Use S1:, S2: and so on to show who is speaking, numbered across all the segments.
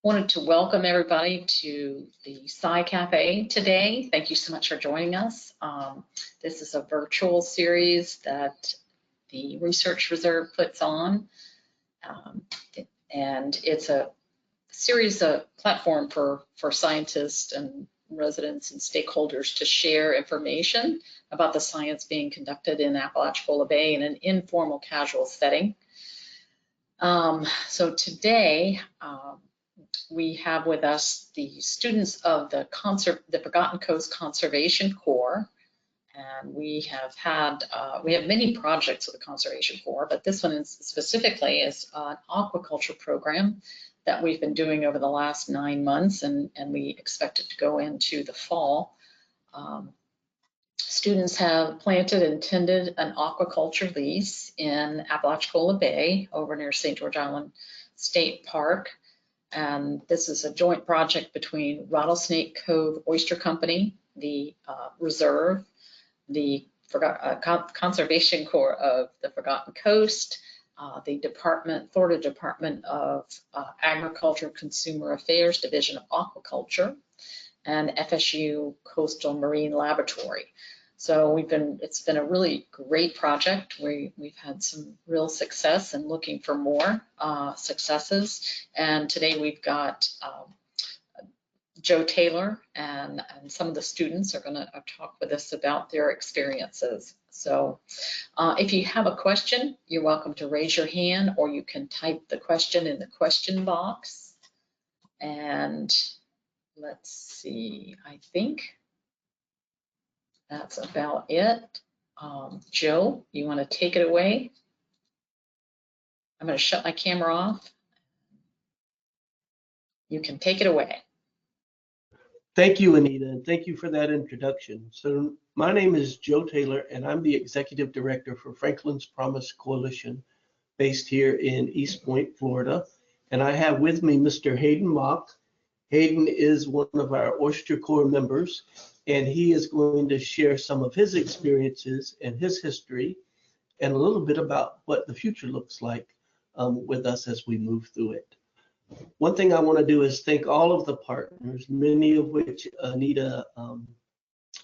S1: Wanted to welcome everybody to the SciCafe today. Thank you so much for joining us. This is a virtual series that the Research Reserve puts on, and it's a series of platform for scientists and residents and stakeholders to share information about the science being conducted in Apalachicola Bay in an informal, casual setting. So today, we have with us the students of the Forgotten Coast Conservation Corps, and we have many projects with the Conservation Corps, but this one specifically is an aquaculture program that we've been doing over the last 9 months, and we expect it to go into the fall. Students have planted and tended an aquaculture lease in Apalachicola Bay over near St. George Island State Park. And this is a joint project between Rattlesnake Cove Oyster Company, the Reserve, the Conservation Corps of the Forgotten Coast, the Florida Department of Agriculture Consumer Affairs Division of Aquaculture, and FSU Coastal Marine Laboratory. So it's been a really great project. We've had some real success and looking for more successes. And today we've got Joe Taylor and some of the students are gonna talk with us about their experiences. So if you have a question, you're welcome to raise your hand, or you can type the question in the question box. And let's see, I think that's about it. Joe, you want to take it away? I'm going to shut my camera off. You can take it away.
S2: Thank you, Anita, and thank you for that introduction. So my name is Joe Taylor, and I'm the Executive Director for Franklin's Promise Coalition based here in East Point, Florida. And I have with me Mr. Hayden Mock. Hayden is one of our Oyster Corps members, and he is going to share some of his experiences and his history and a little bit about what the future looks like with us as we move through it. One thing I want to do is thank all of the partners, many of which Anita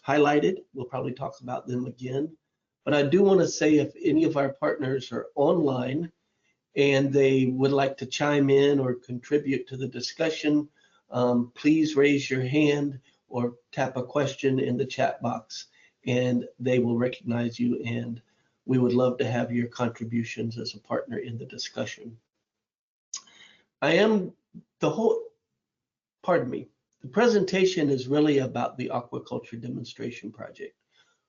S2: highlighted. We'll probably talk about them again. But I do want to say if any of our partners are online and they would like to chime in or contribute to the discussion, please raise your hand or tap a question in the chat box and they will recognize you, and we would love to have your contributions as a partner in the discussion. The presentation is really about the aquaculture demonstration project.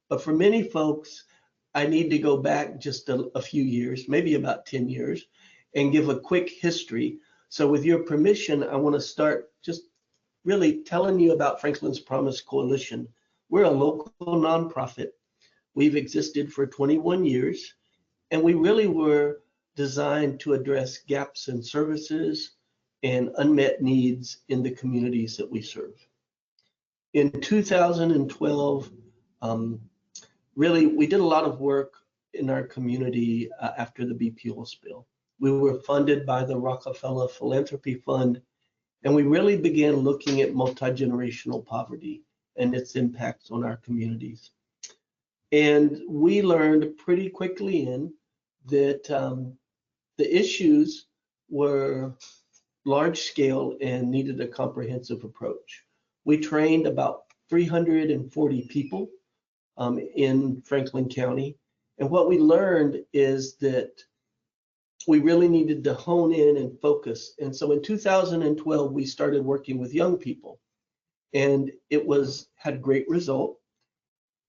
S2: But for many folks, I need to go back just a few years, maybe about 10 years, and give a quick history. So with your permission, I want to start just really telling you about Franklin's Promise Coalition. We're a local nonprofit. We've existed for 21 years, and we really were designed to address gaps in services and unmet needs in the communities that we serve. In 2012, really, we did a lot of work in our community after the BP oil spill. We were funded by the Rockefeller Philanthropy Fund, and we really began looking at multi-generational poverty and its impacts on our communities. And we learned pretty quickly that the issues were large scale and needed a comprehensive approach. We trained about 340 people in Franklin County. And what we learned is that we really needed to hone in and focus. And so in 2012, we started working with young people, and it had great result.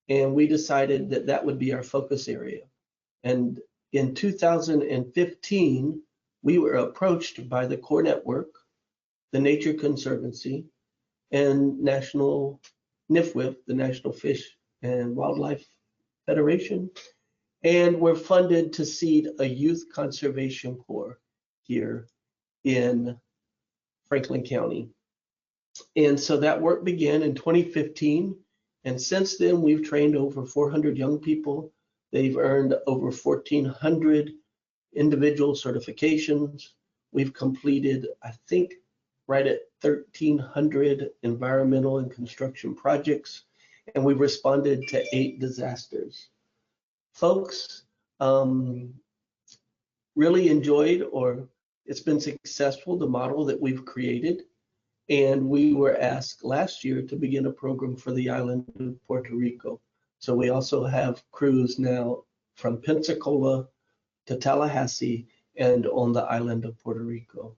S2: And we decided that that would be our focus area. And in 2015, we were approached by the Core Network, the Nature Conservancy, and National NIFWF, the National Fish and Wildlife Federation, and we're funded to seed a youth conservation corps here in Franklin County. And so that work began in 2015, and since then we've trained over 400 young people. They've earned over 1,400 individual certifications. We've completed, I think, right at 1,300 environmental and construction projects, and we've responded to 8 disasters. Folks really enjoyed, or it's been successful, the model that we've created. And we were asked last year to begin a program for the island of Puerto Rico. So we also have crews now from Pensacola to Tallahassee and on the island of Puerto Rico.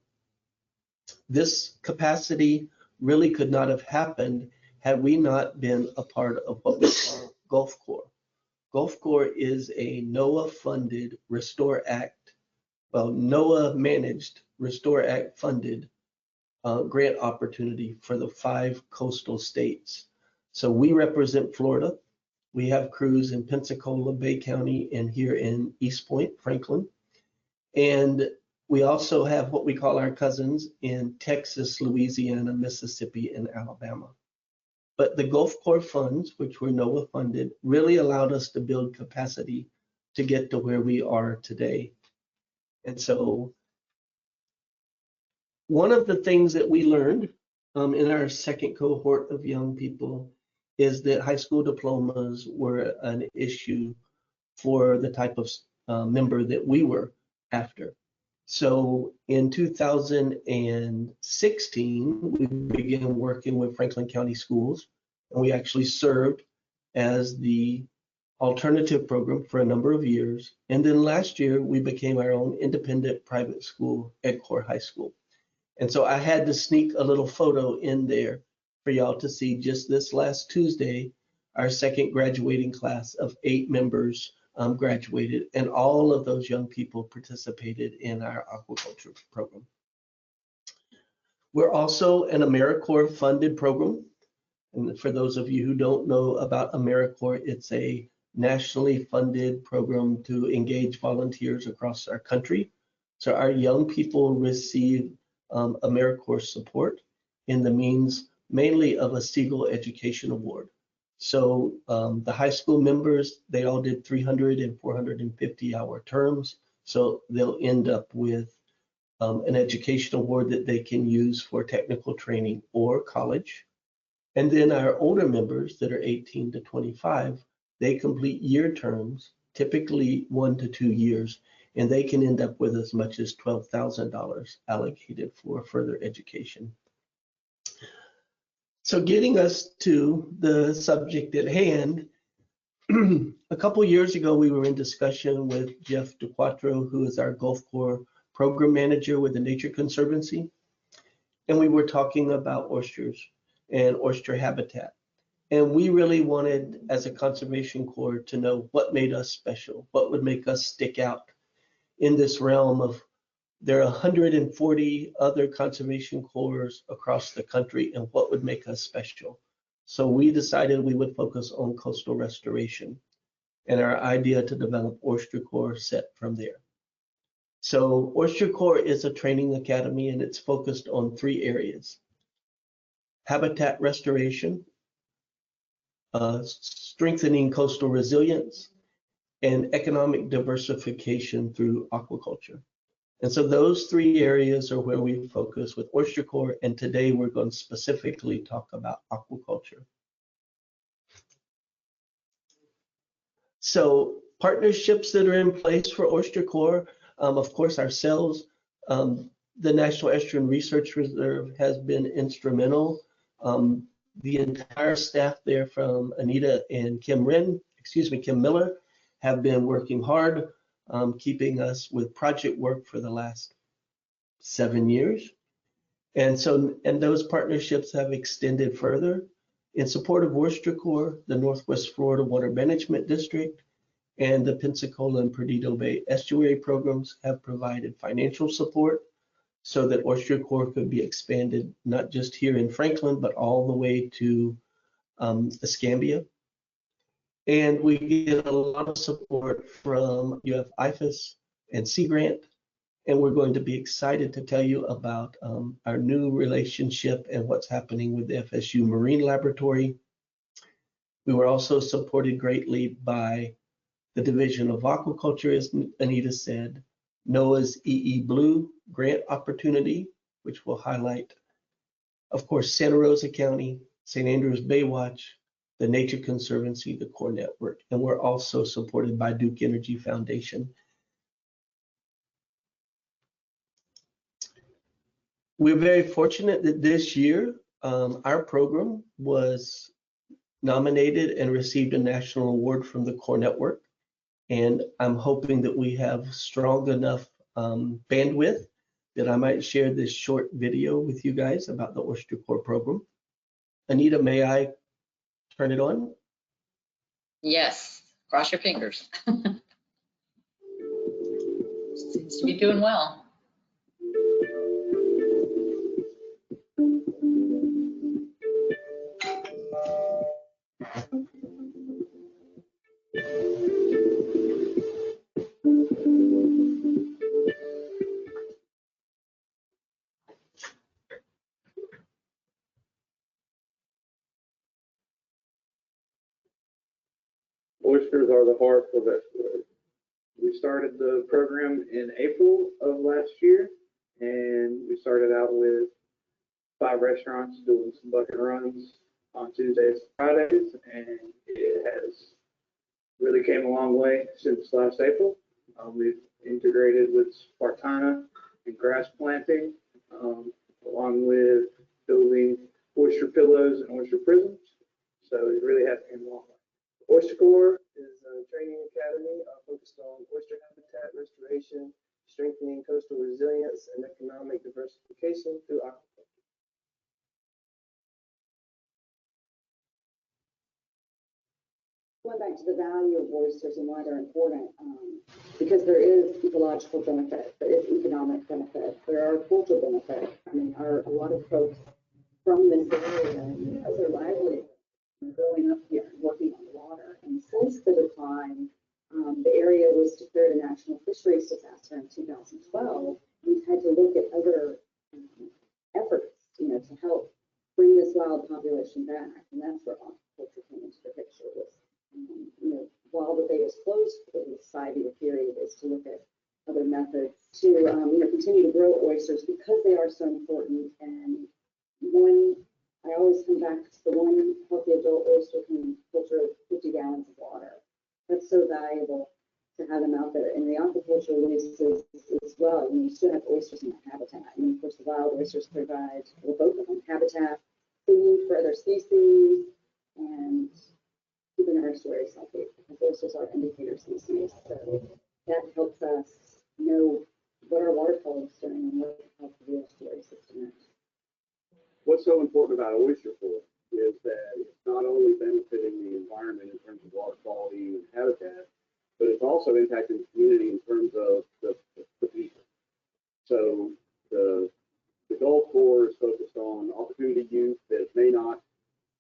S2: This capacity really could not have happened had we not been a part of what we call Gulf Corps. Gulf Corps is a NOAA-funded Restore Act, well, NOAA-managed Restore Act funded grant opportunity for the 5 coastal states. So we represent Florida. We have crews in Pensacola Bay County and here in East Point, Franklin. And we also have what we call our cousins in Texas, Louisiana, Mississippi, and Alabama. But the Gulf Corps funds, which were NOAA funded, really allowed us to build capacity to get to where we are today. And so one of the things that we learned in our second cohort of young people is that high school diplomas were an issue for the type of member that we were after. So in 2016, we began working with Franklin County Schools, and we actually served as the alternative program for a number of years. And then last year, we became our own independent private school at Core High School. And so I had to sneak a little photo in there for y'all to see. Just this last Tuesday, our second graduating class of 8 members graduated, and all of those young people participated in our aquaculture program. We're also an AmeriCorps funded program. And for those of you who don't know about AmeriCorps, it's a nationally funded program to engage volunteers across our country. So our young people receive AmeriCorps support in the means mainly of a Siegel Education Award. So the high school members, they all did 300 and 450 hour terms. So they'll end up with an education award that they can use for technical training or college. And then our older members that are 18 to 25, they complete year terms, typically 1 to 2 years, and they can end up with as much as $12,000 allocated for further education. So getting us to the subject at hand, a couple years ago, we were in discussion with Jeff DeQuattro, who is our Gulf Corps program manager with the Nature Conservancy. And we were talking about oysters and oyster habitat. And we really wanted, as a conservation corps, to know what made us special, what would make us stick out in this realm of, there are 140 other conservation corps across the country, and what would make us special. So we decided we would focus on coastal restoration, and our idea to develop Oyster Corps set from there. So Oyster Corps is a training academy, and it's focused on 3 areas: habitat restoration, strengthening coastal resilience, and economic diversification through aquaculture. And so those 3 areas are where we focus with Oyster Corps, and today we're going to specifically talk about aquaculture. So partnerships that are in place for Oyster Corps, of course, ourselves, the National Estuarine Research Reserve has been instrumental. The entire staff there from Anita and Kim Miller have been working hard, keeping us with project work for the last 7 years. And those partnerships have extended further. In support of Oyster Corps, the Northwest Florida Water Management District and the Pensacola and Perdido Bay Estuary programs have provided financial support so that Oyster Corps could be expanded, not just here in Franklin, but all the way to Escambia. And we get a lot of support from IFAS and Sea Grant. And we're going to be excited to tell you about our new relationship and what's happening with the FSU Marine Laboratory. We were also supported greatly by the Division of Aquaculture, as Anita said, NOAA's EE Blue grant opportunity, which will highlight of course, Santa Rosa County, St. Andrews Baywatch, the Nature Conservancy, the Core Network, and we're also supported by Duke Energy Foundation. We're very fortunate that this year our program was nominated and received a national award from the Core Network. And I'm hoping that we have strong enough bandwidth that I might share this short video with you guys about the Oyster Corps program. Anita, may I turn it on?
S1: Yes, cross your fingers. Seems to be doing well.
S3: Oysters are the heart of Estuarine. We started the program in April of last year, and we started out with 5 restaurants doing some bucket runs on Tuesdays and Fridays, and it has really came a long way since last April. We've integrated with Spartina and grass planting, along with building oyster pillows and oyster prisms. So it really has came a long way. Oyster Corps is a training academy focused on oyster habitat restoration, strengthening coastal resilience, and economic diversification through aquaculture.
S4: Going back to the value of oysters and why they're important, because there is ecological benefit, there is economic benefit, there are cultural benefits. I mean, a lot of folks from this area, because their livelihood, growing up here and working on the water. And since the decline, the area was declared a national fisheries disaster in 2012. We've had to look at other efforts, to help bring this wild population back, and that's where aquaculture came into the picture. While the bay is closed for this 5-year period, is to look at other methods to, continue to grow oysters because they are so important. And I always come back to the one healthy adult oyster can filter 50 gallons of water. That's so valuable to have them out there. And the aquaculture leases as well. You still have oysters in the habitat. And of course, the wild oysters provide, well, both of them, habitat, food for other species, and keeping our estuaries healthy, because oysters are indicator species. So that helps us know what our water quality is doing and what the health of the estuary system is.
S3: What's so important about Oyster Corps is that it's not only benefiting the environment in terms of water quality and habitat, but it's also impacting the community in terms of the people. So the Gulf Corps is focused on opportunity youth that may not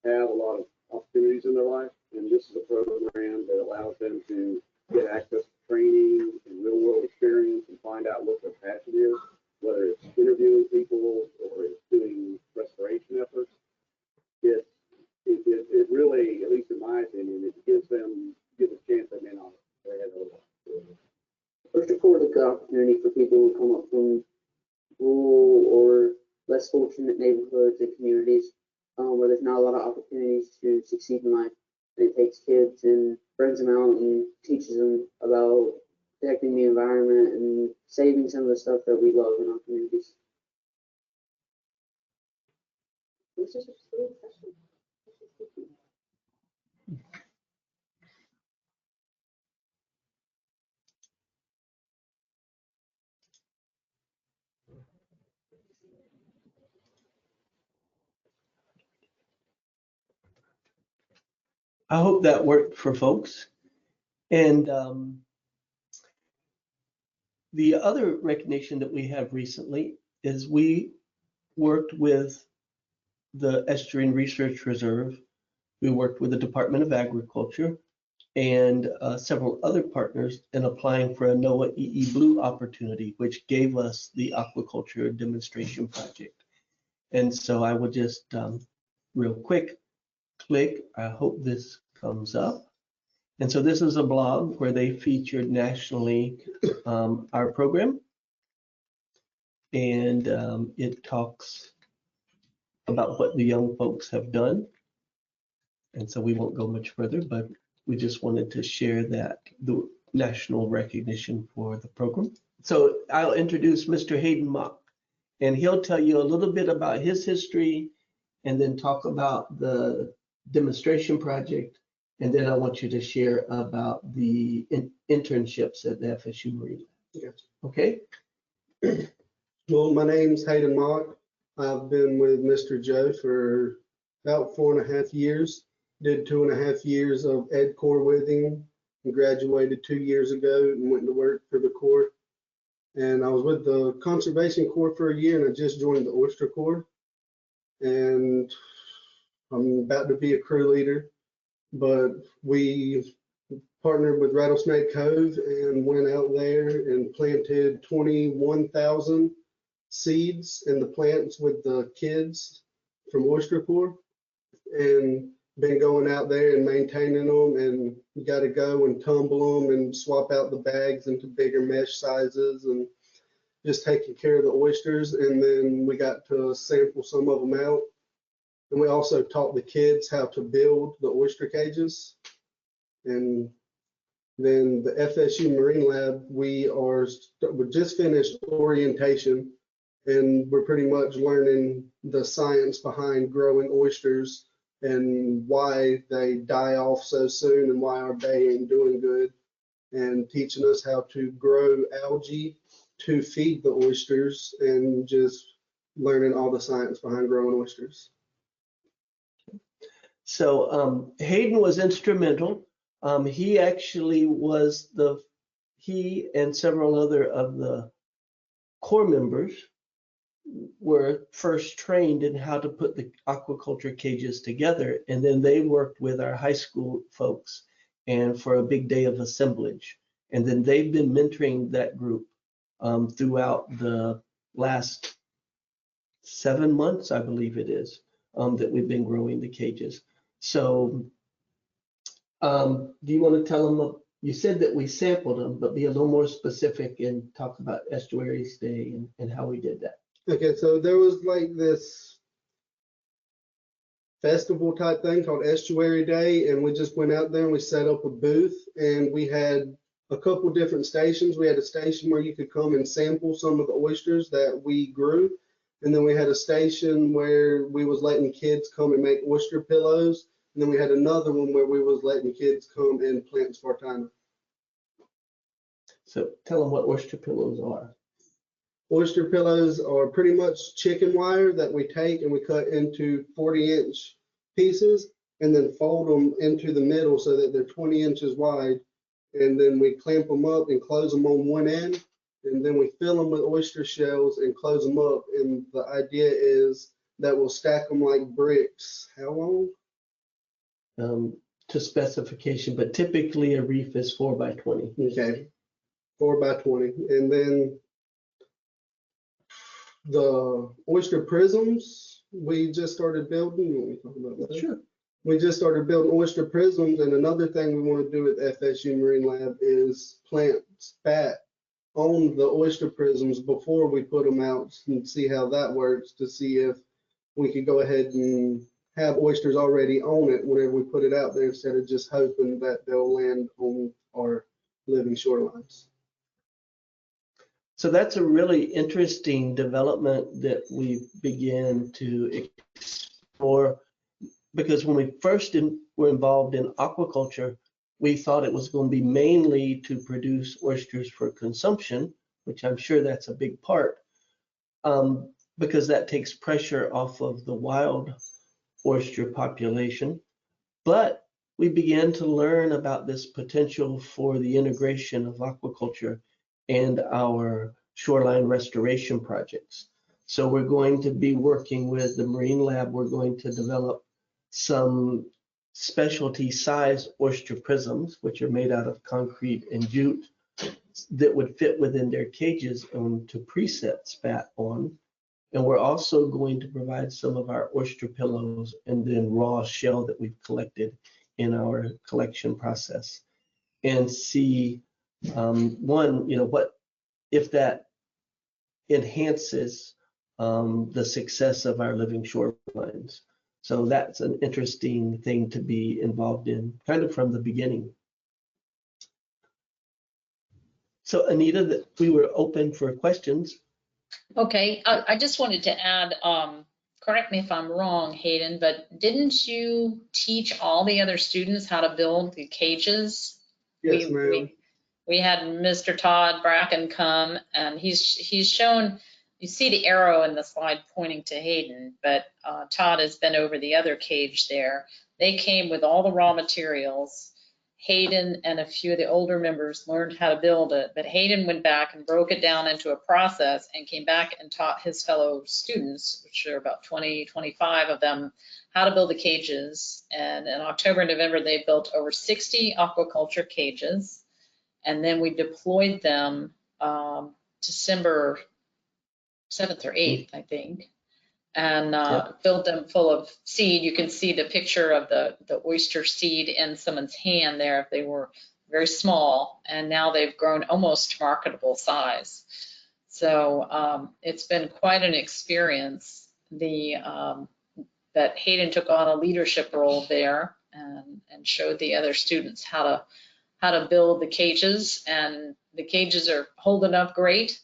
S3: have a lot of opportunities in their life, and this is a program that allows them to get access to training and real world experience and find out what their passion is, whether it's interviewing people or it's doing restoration efforts. It really, at least in my opinion, it gives a chance they may not have had otherwise.
S5: Oyster Corps is a good opportunity for people who come up from rural or less fortunate neighborhoods and communities where there's not a lot of opportunities to succeed in life. And it takes kids and brings them out and teaches them about protecting the environment and saving some of the stuff that we love in our communities.
S4: This is just a good session.
S2: I hope that worked for folks. And the other recognition that we have recently is we worked with the Estuarine Research Reserve. We worked with the Department of Agriculture and several other partners in applying for a NOAA EE Blue opportunity, which gave us the aquaculture demonstration project. And so I will just real quick click. I hope this comes up. And so this is a blog where they featured nationally our program. And it talks about what the young folks have done. And so we won't go much further, but we just wanted to share that, the national recognition for the program. So I'll introduce Mr. Hayden Mock, and he'll tell you a little bit about his history and then talk about the demonstration project. And then I want you to share about the internships at the FSU Marine.
S6: Yes.
S2: Okay?
S6: Well, my name's Hayden Mock. I've been with Mr. Joe for about 4.5 years. Did 2.5 years of Ed Corps with him and graduated 2 years ago and went to work for the Corps. And I was with the Conservation Corps for a year, and I just joined the Oyster Corps. And I'm about to be a crew leader, but we partnered with Rattlesnake Cove and went out there and planted 21,000 seeds in the plants with the kids from Oyster Corps, and been going out there and maintaining them, and you got to go and tumble them and swap out the bags into bigger mesh sizes and just taking care of the oysters. And then we got to sample some of them out. And we also taught the kids how to build the oyster cages. And then the FSU Marine Lab, we just finished orientation, and we're pretty much learning the science behind growing oysters and why they die off so soon and why our bay ain't doing good, and teaching us how to grow algae to feed the oysters, and just learning all the science behind growing oysters.
S2: So Hayden was instrumental. He actually was he and several other of the Corps members were first trained in how to put the aquaculture cages together, and then they worked with our high school folks and for a big day of assemblage. And then they've been mentoring that group throughout the last 7 months, I believe it is, that we've been growing the cages. So do you want to tell them, you said that we sampled them, but be a little more specific and talk about Estuaries Day and how we did that.
S6: Okay, so there was like this festival type thing called Estuary Day, and we just went out there and we set up a booth, and we had a couple different stations. We had a station where you could come and sample some of the oysters that we grew, and then we had a station where we was letting kids come and make oyster pillows, and then we had another one where we was letting kids come and plant Spartina.
S2: So tell them what oyster pillows are.
S6: Oyster pillows are pretty much chicken wire that we take and we cut into 40-inch pieces and then fold them into the middle so that they're 20 inches wide. And then we clamp them up and close them on one end. And then we fill them with oyster shells and close them up. And the idea is that we'll stack them like bricks. How long?
S2: To specification, but typically a reef is 4 by 20.
S6: Okay, 4 by 20. And then the oyster prisms, we just started building. You want me to talk about that?
S2: Sure.
S6: We just started building oyster prisms, and another thing we want to do with FSU Marine Lab is plant spat on the oyster prisms before we put them out and see how that works, to see if we could go ahead and have oysters already on it whenever we put it out there, instead of just hoping that they'll land on our living shorelines.
S2: So that's a really interesting development that we began to explore, because when we first were involved in aquaculture, we thought it was going to be mainly to produce oysters for consumption, which I'm sure that's a big part, because that takes pressure off of the wild oyster population. But we began to learn about this potential for the integration of aquaculture and our shoreline restoration projects. So we're going to be working with the Marine Lab. We're going to develop some specialty size oyster prisms, which are made out of concrete and jute, that would fit within their cages and to preset spat on. And we're also going to provide some of our oyster pillows and then raw shell that we've collected in our collection process, and see what if that enhances the success of our living shorelines. So that's an interesting thing to be involved in, kind of from the beginning. So Anita, we were open for questions.
S1: Okay, I just wanted to add, correct me if I'm wrong, Hayden, but didn't you teach all the other students how to build the cages?
S6: Yes, ma'am.
S1: We had Mr. Todd Bracken come, and he's shown, you see the arrow in the slide pointing to Hayden, but Todd has been over the other cage there. They came with all the raw materials. Hayden and a few of the older members learned how to build it, but Hayden went back and broke it down into a process and came back and taught his fellow students, which are about 20, 25 of them, how to build the cages. And in October and November, they built over 60 aquaculture cages. And then we deployed them December 7th or 8th, I think, and filled them full of seed. You can see the picture of the oyster seed in someone's hand there. They were very small, and now they've grown almost to marketable size. So it's been quite an experience. That Hayden took on a leadership role there and showed the other students how to build the cages, and the cages are holding up great.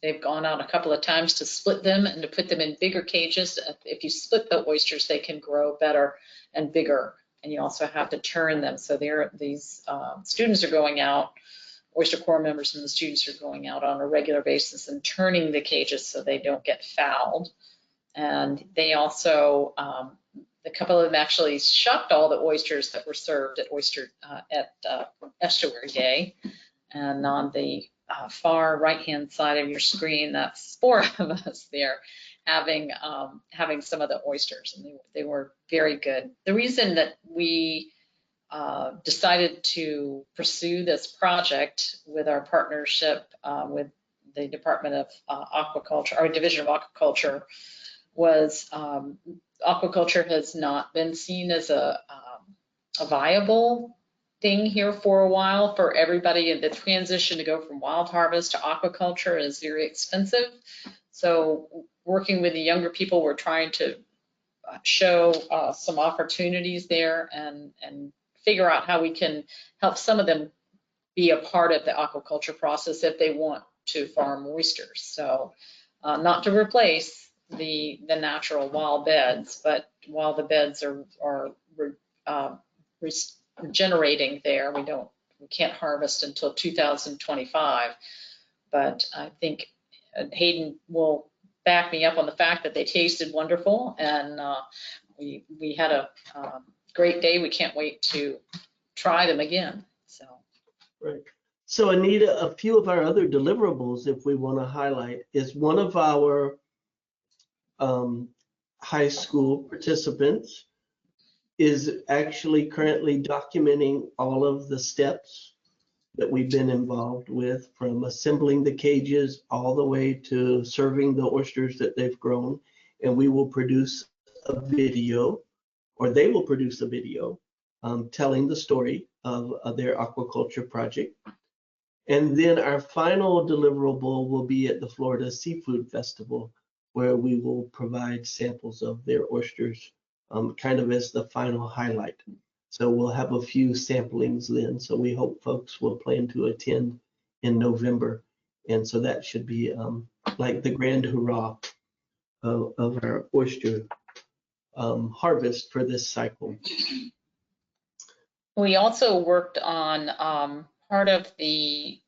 S1: They've gone out a couple of times to split them and to put them in bigger cages. If you split the oysters, they can grow better and bigger, and you also have to turn them. So these students are going out, Oyster Corps members and the students are going out on a regular basis and turning the cages so they don't get fouled. And they also, a couple of them actually shucked all the oysters that were served at Estuarine Day. And on the far right-hand side of your screen, that's 4 of us there having some of the oysters, and they were very good. The reason that we decided to pursue this project with our partnership with the Department of Aquaculture, our Division of Aquaculture, was aquaculture has not been seen as a viable thing here for a while for everybody. And the transition to go from wild harvest to aquaculture is very expensive. So working with the younger people, we're trying to show some opportunities there and figure out how we can help some of them be a part of the aquaculture process if they want to farm oysters. So not to replace the natural wild beds, but while the beds are regenerating there, we can't harvest until 2025. But I think Hayden will back me up on the fact that they tasted wonderful, and we had a great day. We can't wait to try them again. So
S2: Right. So Anita, a few of our other deliverables, if we want to highlight, is one of our high school participants is actually currently documenting all of the steps that we've been involved with, from assembling the cages all the way to serving the oysters that they've grown. And we will produce a video, or they will produce a video telling the story of their aquaculture project. And then our final deliverable will be at the Florida Seafood Festival, where we will provide samples of their oysters kind of as the final highlight. So we'll have a few samplings then. So we hope folks will plan to attend in November. And so that should be like the grand hurrah of our oyster harvest for this cycle.
S1: we also worked on part of the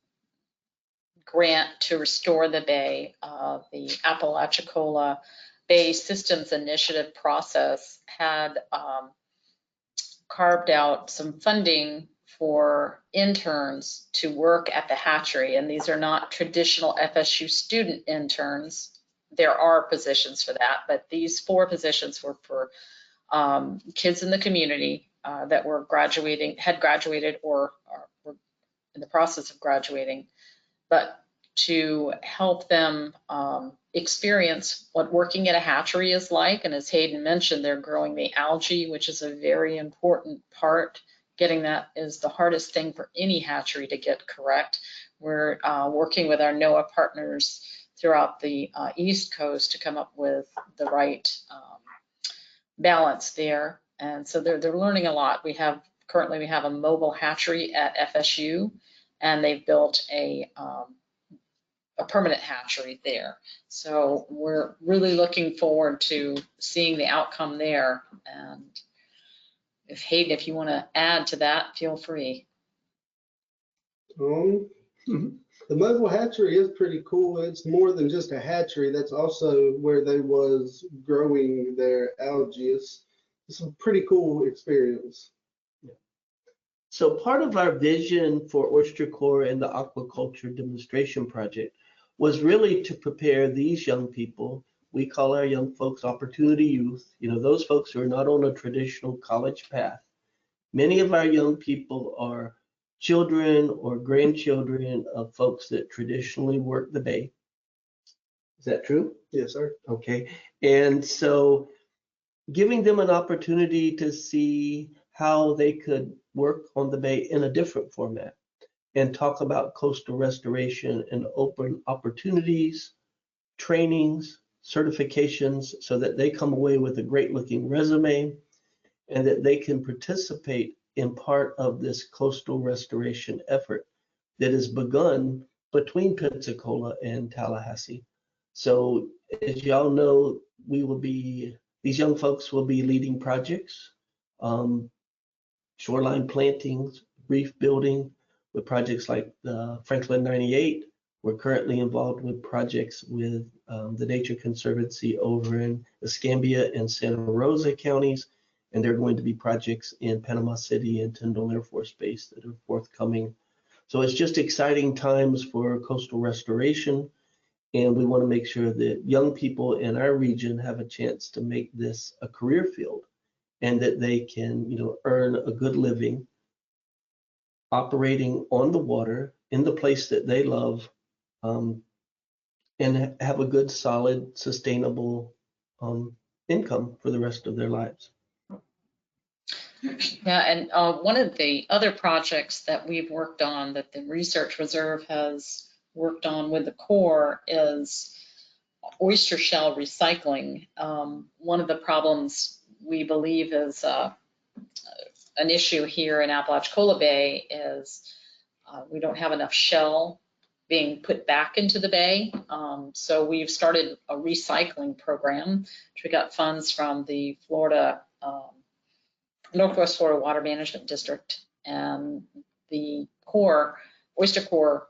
S1: grant to restore the bay, the Apalachicola Bay Systems Initiative process had carved out some funding for interns to work at the hatchery. And these are not traditional FSU student interns. There are positions for that, but these 4 positions were for kids in the community that were graduating, had graduated or were in the process of graduating, but to help them experience what working at a hatchery is like. And as Hayden mentioned, they're growing the algae, which is a very important part. Getting that is the hardest thing for any hatchery to get correct. We're working with our NOAA partners, throughout the East Coast to come up with the right balance there. And so they're learning a lot. Currently we have a mobile hatchery at FSU, and they've built a permanent hatchery there. So we're really looking forward to seeing the outcome there. And if Hayden, if you want to add to that, feel free.
S6: The mobile hatchery is pretty cool. It's more than just a hatchery. That's also where they was growing their algae. It's a pretty cool experience.
S2: So part of our vision for Oyster Corps and the Aquaculture Demonstration Project was really to prepare these young people. We call our young folks opportunity youth, those folks who are not on a traditional college path. Many of our young people are children or grandchildren of folks that traditionally work the bay. Is that true?
S6: Yes, sir.
S2: Okay. And so giving them an opportunity to see how they could work on the bay in a different format and talk about coastal restoration and open opportunities, trainings, certifications, so that they come away with a great looking resume and that they can participate in part of this coastal restoration effort that has begun between Pensacola and Tallahassee. So as y'all know, these young folks will be leading projects, shoreline plantings, reef building with projects like Franklin 98. We're currently involved with projects with the Nature Conservancy over in Escambia and Santa Rosa counties. And there are going to be projects in Panama City and Tyndall Air Force Base that are forthcoming. So it's just exciting times for coastal restoration. And we want to make sure that young people in our region have a chance to make this a career field and that they can, earn a good living operating on the water in the place that they love, and have a good, solid, sustainable income for the rest of their lives.
S1: Yeah, and one of the other projects that we've worked on, that the Research Reserve has worked on with the Corps, is oyster shell recycling. One of the problems we believe is an issue here in Apalachicola Bay is we don't have enough shell being put back into the bay. So we've started a recycling program, which we got funds from the Northwest Florida Water Management District, and the Oyster Corps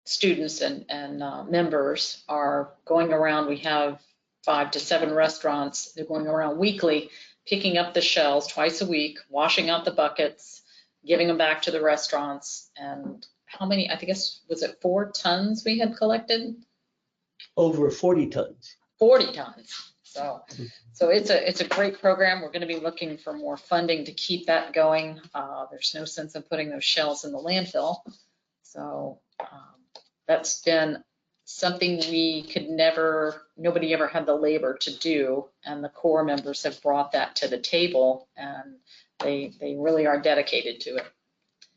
S1: students and members are going around. We have 5 to 7 restaurants. They're going around weekly, picking up the shells twice a week, washing out the buckets, giving them back to the restaurants. And how many, I think was it 4 tons we had collected?
S2: Over 40 tons.
S1: 40 tons. So it's a great program. We're going to be looking for more funding to keep that going. There's no sense in putting those shells in the landfill. So that's been something nobody ever had the labor to do, and the Corps members have brought that to the table, and they really are dedicated to it.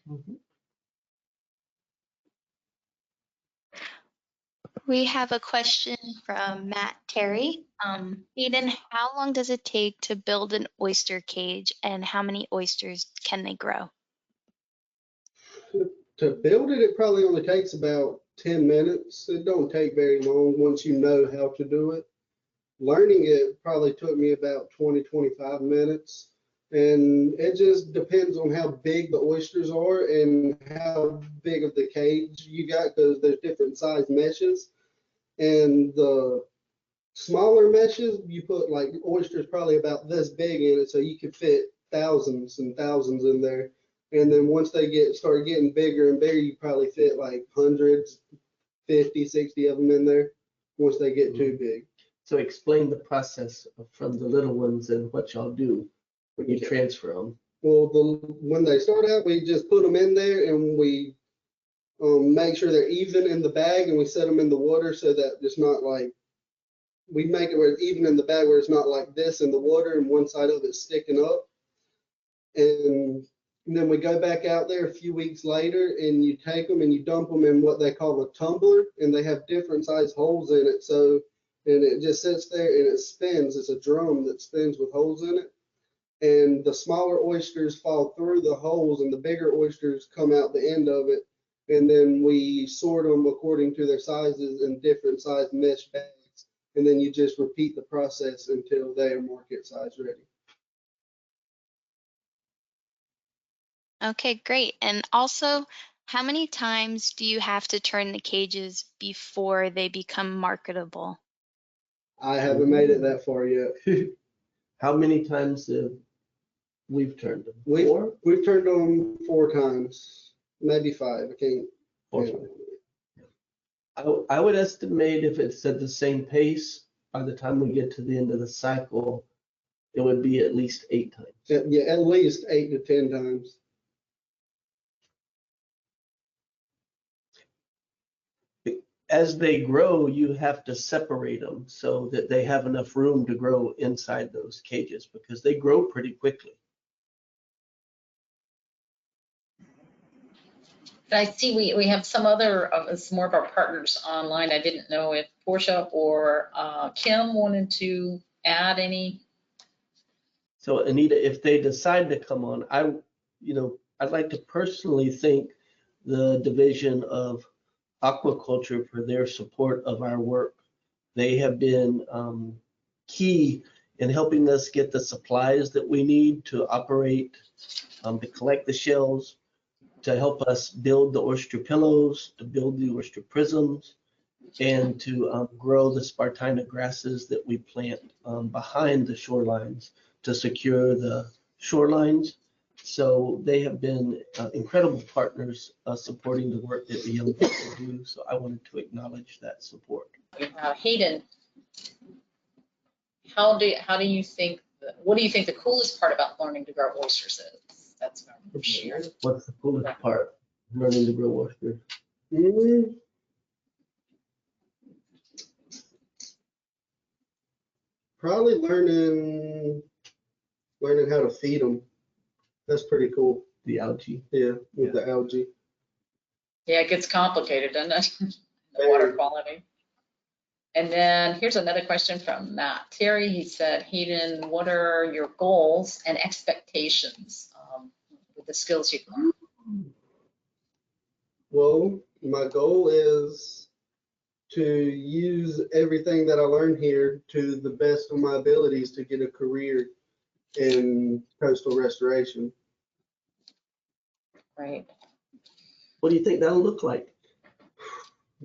S2: Mm-hmm.
S7: We have a question from Matt Terry. Hayden, how long does it take to build an oyster cage, and how many oysters can they grow?
S6: To build it, it probably only takes about 10 minutes. It don't take very long once you know how to do it. Learning it probably took me about 20, 25 minutes. And it just depends on how big the oysters are and how big of the cage you got, because there's different size meshes. And the smaller meshes, you put like oysters probably about this big in it, so you could fit thousands and thousands in there. And then once they start getting bigger and bigger, you probably fit like hundreds, 50, 60 of them in there once they get too big.
S2: So explain the process from the little ones and what y'all do when you transfer them.
S6: Well, when they start out, we just put them in there and we make sure they're even in the bag, and we set them in the water so that it's not like, we make it where it's even in the bag, where it's not like this in the water and one side of it's sticking up. And And then we go back out there a few weeks later and you take them and you dump them in what they call a tumbler, and they have different size holes in it. So, and it just sits there and it spins. It's a drum that spins with holes in it. And the smaller oysters fall through the holes and the bigger oysters come out the end of it. And then we sort them according to their sizes in different size mesh bags. And then you just repeat the process until they are market size ready.
S7: Okay, great. And also, how many times do you have to turn the cages before they become marketable?
S6: I haven't made it that far yet.
S2: How many times have we've turned them?
S6: We've turned them 4 times, maybe 5. I can't.
S2: Four. I would estimate if it's at the same pace, by the time we get to the end of the cycle, it would be at least 8 times.
S6: Yeah, at least 8 to 10 times.
S2: As they grow, you have to separate them so that they have enough room to grow inside those cages, because they grow pretty quickly.
S1: I see we have some other, some more of our partners online. I didn't know if Portia or Kim wanted to add any.
S2: So Anita, if they decide to come on, I'd like to personally thank the Division of Aquaculture for their support of our work. They have been key in helping us get the supplies that we need to operate, to collect the shells, to help us build the oyster pillows, to build the oyster prisms, and to grow the Spartina grasses that we plant behind the shorelines to secure the shorelines. So they have been incredible partners supporting the work that the young people do. So I wanted to acknowledge that support.
S1: Hayden, how do you think, what do you think the coolest part about learning to grow oysters is? That's what I'm sure.
S2: What's the coolest part? Learning to grow oysters.
S6: Probably learning how to feed them. That's pretty cool.
S2: The algae.
S6: Yeah, with the algae.
S1: Yeah, it gets complicated, doesn't it? The water quality. And then here's another question from Matt Terry. He said, Hayden, what are your goals and expectations with the skills you've learned?
S6: Well, my goal is to use everything that I learned here to the best of my abilities to get a career in coastal restoration.
S1: Right.
S2: What do you think that'll look like?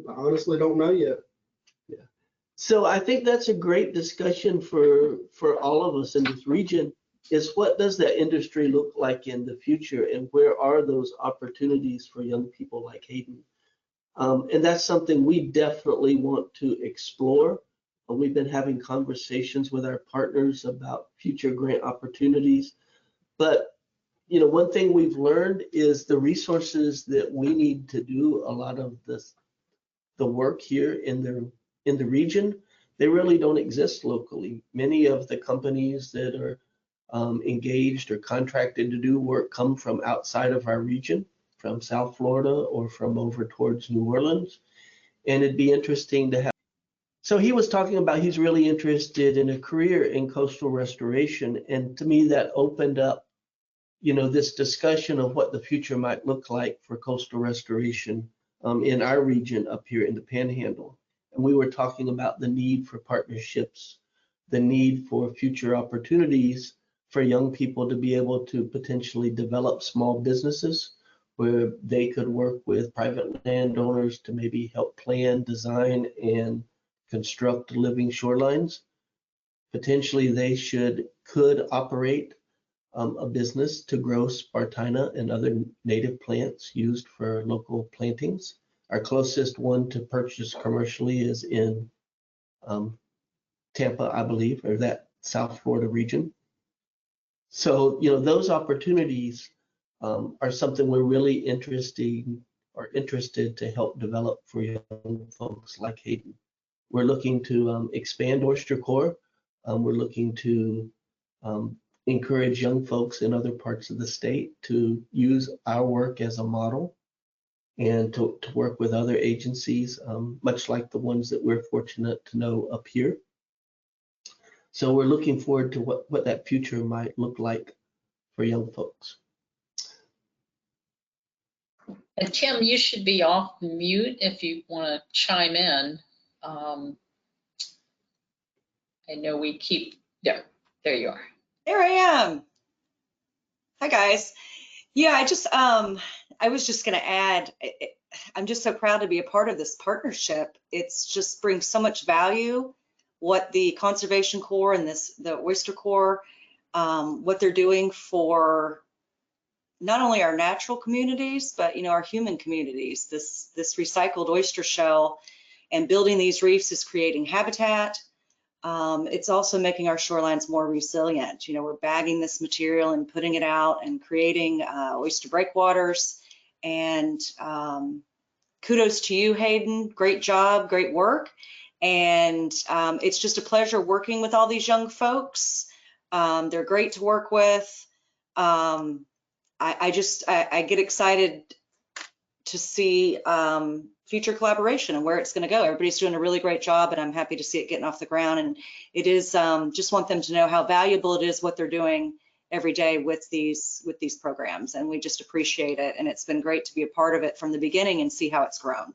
S6: I honestly don't know yet.
S2: Yeah. So I think that's a great discussion for all of us in this region, is what does that industry look like in the future, and where are those opportunities for young people like Hayden? And that's something we definitely want to explore. We've been having conversations with our partners about future grant opportunities. But one thing we've learned is the resources that we need to do a lot of the work here in the region, they really don't exist locally. Many of the companies that are engaged or contracted to do work come from outside of our region, from South Florida or from over towards New Orleans. And it'd be interesting to have. So he was talking about he's really interested in a career in coastal restoration. And to me, that opened up, this discussion of what the future might look like for coastal restoration in our region up here in the Panhandle. And we were talking about the need for partnerships, the need for future opportunities for young people to be able to potentially develop small businesses where they could work with private landowners to maybe help plan, design, and construct living shorelines. Potentially they could operate a business to grow Spartina and other native plants used for local plantings. Our closest one to purchase commercially is in Tampa, I believe, or that South Florida region. So, those opportunities are something we're really interested to help develop for young folks like Hayden. We're looking to expand Oyster Corps. We're looking to encourage young folks in other parts of the state to use our work as a model and to work with other agencies, much like the ones that we're fortunate to know up here. So we're looking forward to what that future might look like for young folks.
S1: And Tim, you should be off mute if you want to chime in. I know we keep, there you are.
S8: There I am. Hi, guys. Yeah, I was just going to add, I'm just so proud to be a part of this partnership. It's just brings so much value, what the Conservation Corps and the Oyster Corps, what they're doing for not only our natural communities, but, you know, our human communities. This recycled oyster shell and building these reefs is creating habitat. It's also making our shorelines more resilient. You know, we're bagging this material and putting it out and creating oyster breakwaters. And kudos to you, Hayden. Great job, great work. And it's just a pleasure working with all these young folks. They're great to work with. I get excited to see future collaboration and where it's going to go. Everybody's doing a really great job, and I'm happy to see it getting off the ground. And it is just want them to know how valuable it is what they're doing every day with these programs, and we just appreciate it. And it's been great to be a part of it from the beginning and see how it's grown.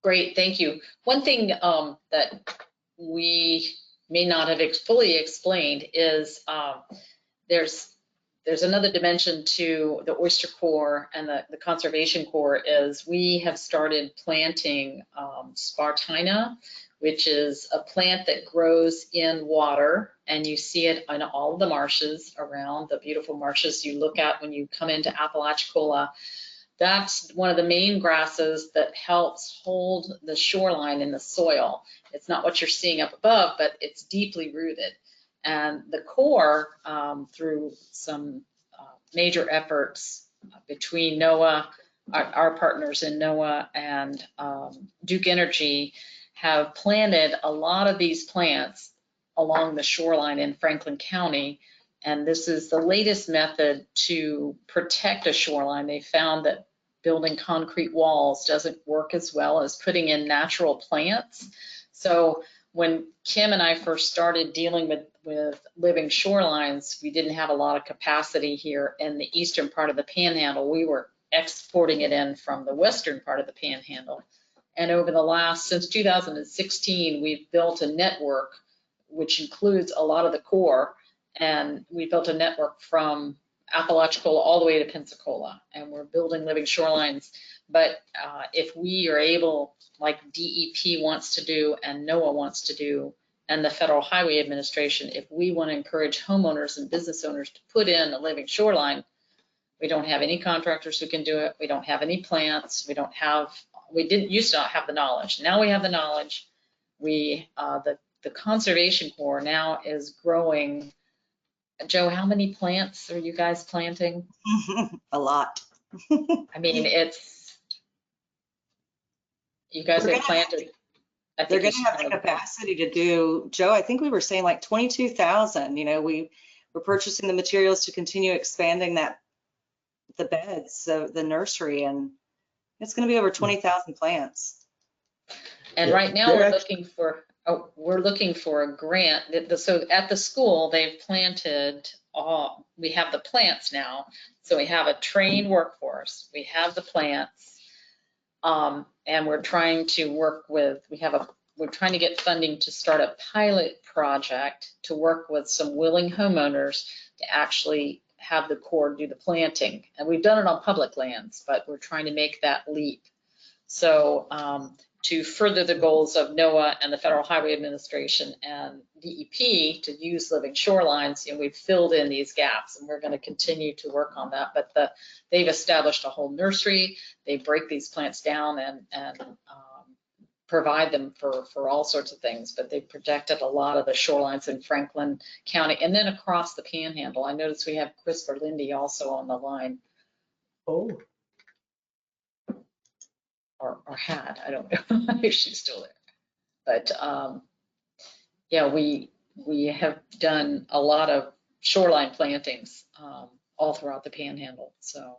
S1: Great, thank you. One thing that we may not have fully explained is there's another dimension to the Oyster Corps and the Conservation Corps is we have started planting Spartina, which is a plant that grows in water, and you see it in all of the marshes around, the beautiful marshes you look at when you come into Apalachicola. That's one of the main grasses that helps hold the shoreline in the soil. It's not what you're seeing up above, but it's deeply rooted. And the Corps, through some major efforts between NOAA, our partners in NOAA and Duke Energy, have planted a lot of these plants along the shoreline in Franklin County. And this is the latest method to protect a shoreline. They found that building concrete walls doesn't work as well as putting in natural plants. So when Kim and I first started dealing with living shorelines, we didn't have a lot of capacity here in the eastern part of the Panhandle. We were exporting it in from the western part of the Panhandle. And over the since 2016, we've built a network which includes a lot of the Corps, and we built a network from Apalachicola all the way to Pensacola, and we're building living shorelines. But if we are able, like DEP wants to do and NOAA wants to do, and the Federal Highway Administration, if we want to encourage homeowners and business owners to put in a living shoreline, we don't have any contractors who can do it. We don't have any plants. We didn't used to not have the knowledge. Now we have the knowledge. The Conservation Corps now is growing. Joe, how many plants are you guys planting?
S8: A lot.
S1: I mean, you guys have planted.
S8: They're going to have the capacity to do, Joe, I think we were saying like 22,000. You know, we're purchasing the materials to continue expanding the beds, so the nursery, and it's going to be over 20,000 plants.
S1: And right now we're looking for a grant. So at the school, they've planted we have the plants now. So we have a trained workforce. We have the plants. And we're trying to work with, we're trying to get funding to start a pilot project to work with some willing homeowners to actually have the Corps do the planting. And we've done it on public lands, but we're trying to make that leap. So to further the goals of NOAA and the Federal Highway Administration and DEP to use living shorelines, we've filled in these gaps, and we're going to continue to work on that. But they've established a whole nursery. They break these plants down and provide them for all sorts of things. But they protected a lot of the shorelines in Franklin County and then across the Panhandle. I noticed we have Chris Berlindi also on the line.
S2: Oh.
S1: Or had, I don't know if she's still there. But yeah, we we have done a lot of shoreline plantings all throughout the Panhandle. So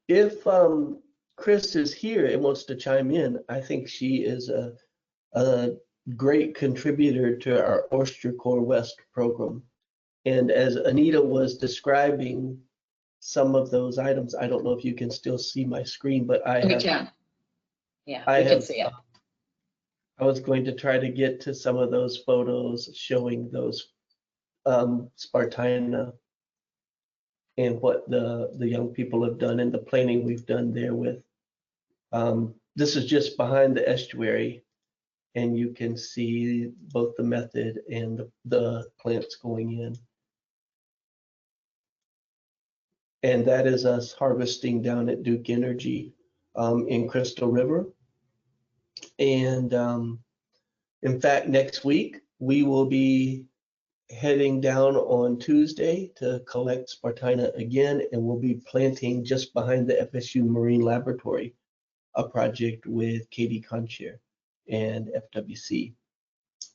S2: If Chris is here and wants to chime in, I think she is a great contributor to our Oyster Corps West program. And as Anita was describing some of those items, I don't know if you can still see my screen, but
S1: we can. Yeah,
S2: I
S1: we can
S2: have,
S1: see it.
S2: I was going to try to get to some of those photos showing those Spartina and what the young people have done and the planning we've done there with. This is just behind the estuary, and you can see both the method and the plants going in. And that is us harvesting down at Duke Energy in Crystal River. And in fact, next week, we will be heading down on Tuesday to collect Spartina again, and we'll be planting just behind the FSU Marine Laboratory, a project with Katie Concher and FWC.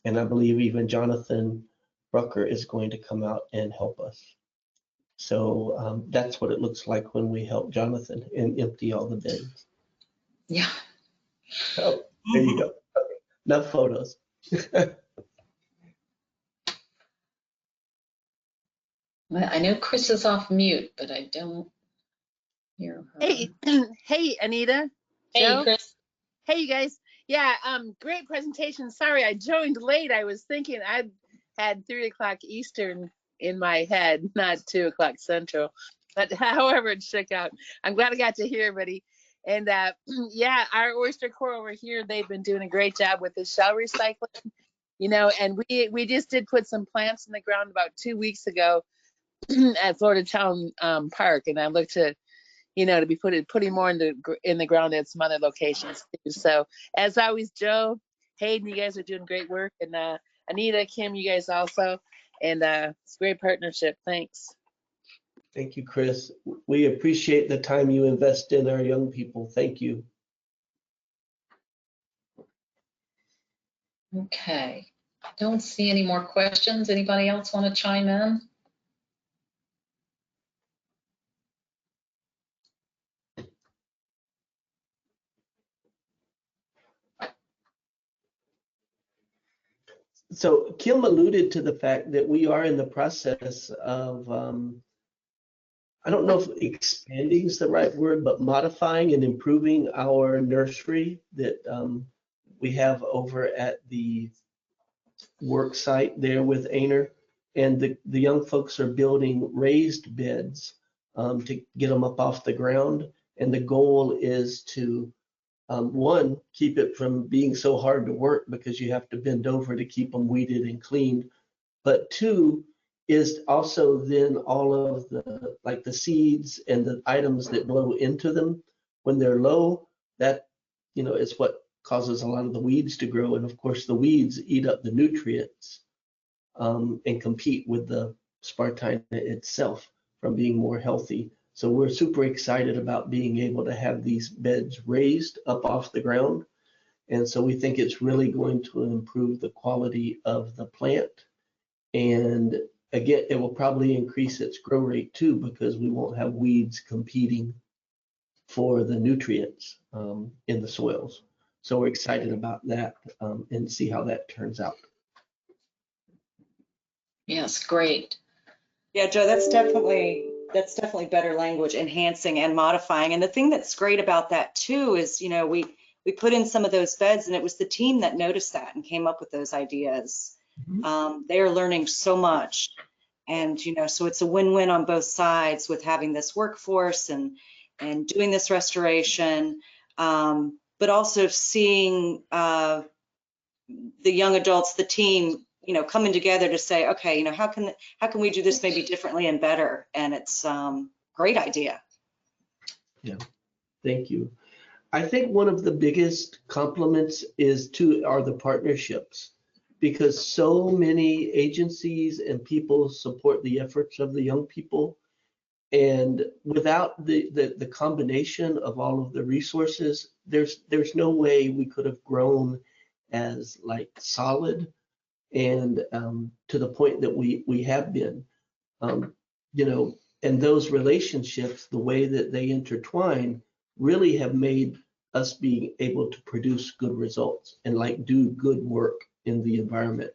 S2: And I believe even Jonathan Brucker is going to come out and help us. So that's what it looks like when we help Jonathan and empty all the bins.
S1: Yeah.
S2: Oh, there you go. Okay. Enough photos.
S1: I know Chris is off mute, but I don't hear her.
S9: Hey, hey, Anita.
S1: Hey,
S9: Joe.
S1: Chris.
S9: Hey, you guys. Yeah, great presentation. Sorry, I joined late. I was thinking I had 3 o'clock Eastern in my head, not 2 o'clock Central. But however it shook out, I'm glad I got to hear everybody. And yeah, our Oyster Corps over here, they've been doing a great job with the shell recycling, you know, and we just did put some plants in the ground about 2 weeks ago at Florida Town Park, and I looked to, you know, to be putting more in the ground at some other locations too. So as always, Joe, Hayden, you guys are doing great work, and Anita, Kim, you guys also, and it's a great partnership. Thanks.
S2: Thank you, Chris. We appreciate the time you invest in our young people. Thank you.
S1: Okay. I don't see any more questions. Anybody else want to chime in?
S2: So Kim alluded to the fact that we are in the process of, I don't know if expanding is the right word, but modifying and improving our nursery that we have over at the work site there with Ainer. And the young folks are building raised beds to get them up off the ground. And the goal is to, one, keep it from being so hard to work because you have to bend over to keep them weeded and cleaned. But two, is also then all of the, like the seeds and the items that blow into them, when they're low, that, you know, is what causes a lot of the weeds to grow. And of course, the weeds eat up the nutrients and compete with the Spartina itself from being more healthy. So we're super excited about being able to have these beds raised up off the ground. And so we think it's really going to improve the quality of the plant. And again, it will probably increase its grow rate too, because we won't have weeds competing for the nutrients in the soils. So we're excited about that and see how that turns out.
S1: Yes, great.
S8: Yeah, Joe, that's definitely better language, enhancing and modifying. And the thing that's great about that too is, you know, we put in some of those beds, and it was the team that noticed that and came up with those ideas. They are learning so much, and you know, so it's a win-win on both sides with having this workforce and doing this restoration, but also seeing the young adults, the team, you know, coming together to say, okay, you know, how can we do this maybe differently and better? And it's great idea.
S2: Yeah, thank you. I think one of the biggest compliments are the partnerships, because so many agencies and people support the efforts of the young people. And without the combination of all of the resources, there's no way we could have grown as like solid and to the point that we have been, you know, and those relationships, the way that they intertwine, really have made us being able to produce good results and like do good work in the environment.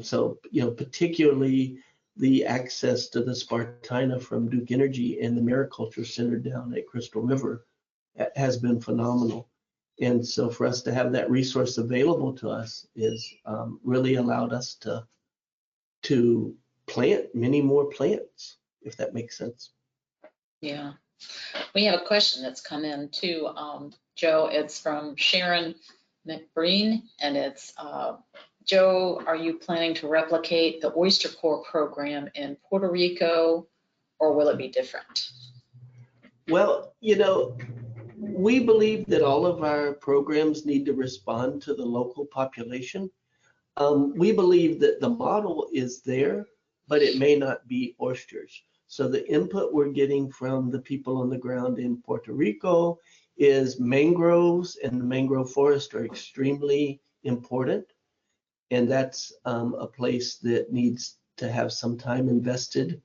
S2: So, you know, particularly the access to the Spartina from Duke Energy and the Mariculture Center down at Crystal River has been phenomenal. And so for us to have that resource available to us is really allowed us to plant many more plants, if that makes sense.
S1: Yeah. We have a question that's come in too, Joe. It's from Sharon McBreen, and it's, Joe, are you planning to replicate the Oyster Corps program in Puerto Rico, or will it be different?
S2: Well, you know, we believe that all of our programs need to respond to the local population. We believe that the model is there, but it may not be oysters. So the input we're getting from the people on the ground in Puerto Rico is mangroves, and the mangrove forests are extremely important. And that's a place that needs to have some time invested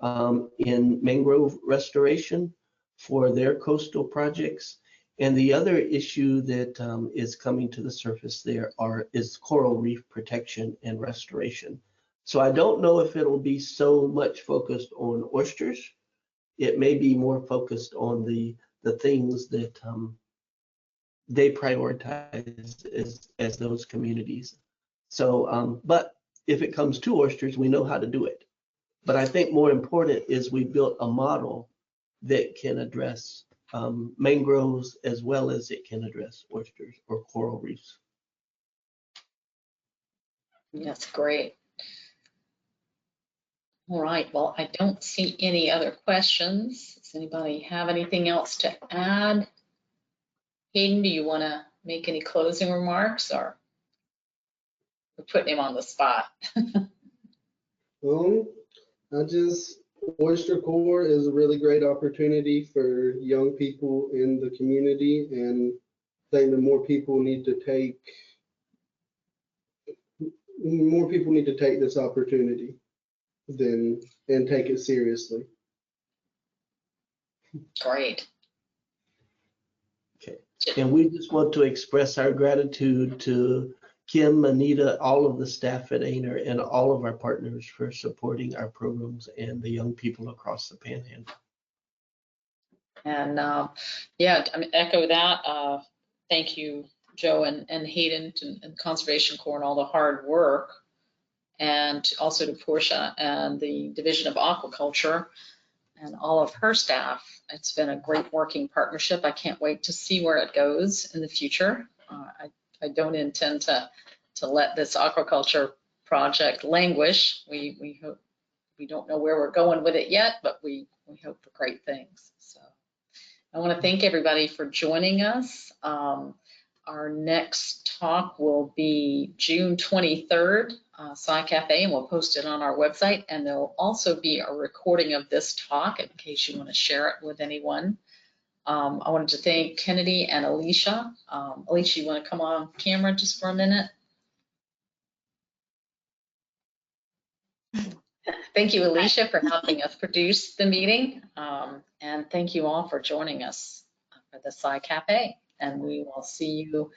S2: in mangrove restoration for their coastal projects. And the other issue that is coming to the surface there is coral reef protection and restoration. So I don't know if it'll be so much focused on oysters. It may be more focused on the things that they prioritize as those communities. So, but if it comes to oysters, we know how to do it. But I think more important is we built a model that can address mangroves as well as it can address oysters or coral reefs.
S1: That's great. All right, well, I don't see any other questions. Does anybody have anything else to add? Hayden, do you want to make any closing remarks, or we're putting him on the spot?
S6: Oyster Corps is a really great opportunity for young people in the community, and I think that more people need to take this opportunity and take it seriously.
S1: Great.
S2: Okay. And we just want to express our gratitude to Kim, Anita, all of the staff at AINER, and all of our partners for supporting our programs and the young people across the Panhandle.
S1: And yeah, I mean, echo that. Thank you, Joe and Hayden and Conservation Corps and all the hard work, and also to Portia and the Division of Aquaculture and all of her staff. It's been a great working partnership. I can't wait to see where it goes in the future. I don't intend to let this aquaculture project languish. We hope, we don't know where we're going with it yet, but we hope for great things. So I want to thank everybody for joining us. Our next talk will be June 23rd, SciCafe, and we'll post it on our website. And there'll also be a recording of this talk in case you want to share it with anyone. I wanted to thank Kennedy and Alicia. Alicia, you want to come on camera just for a minute? Thank you, Alicia, for helping us produce the meeting. And thank you all for joining us for the SciCafe. And we will see you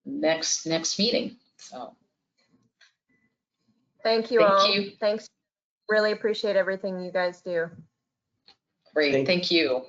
S1: next meeting. So
S10: thank you all. Thanks. Really appreciate everything you guys do.
S1: Great. Thank you.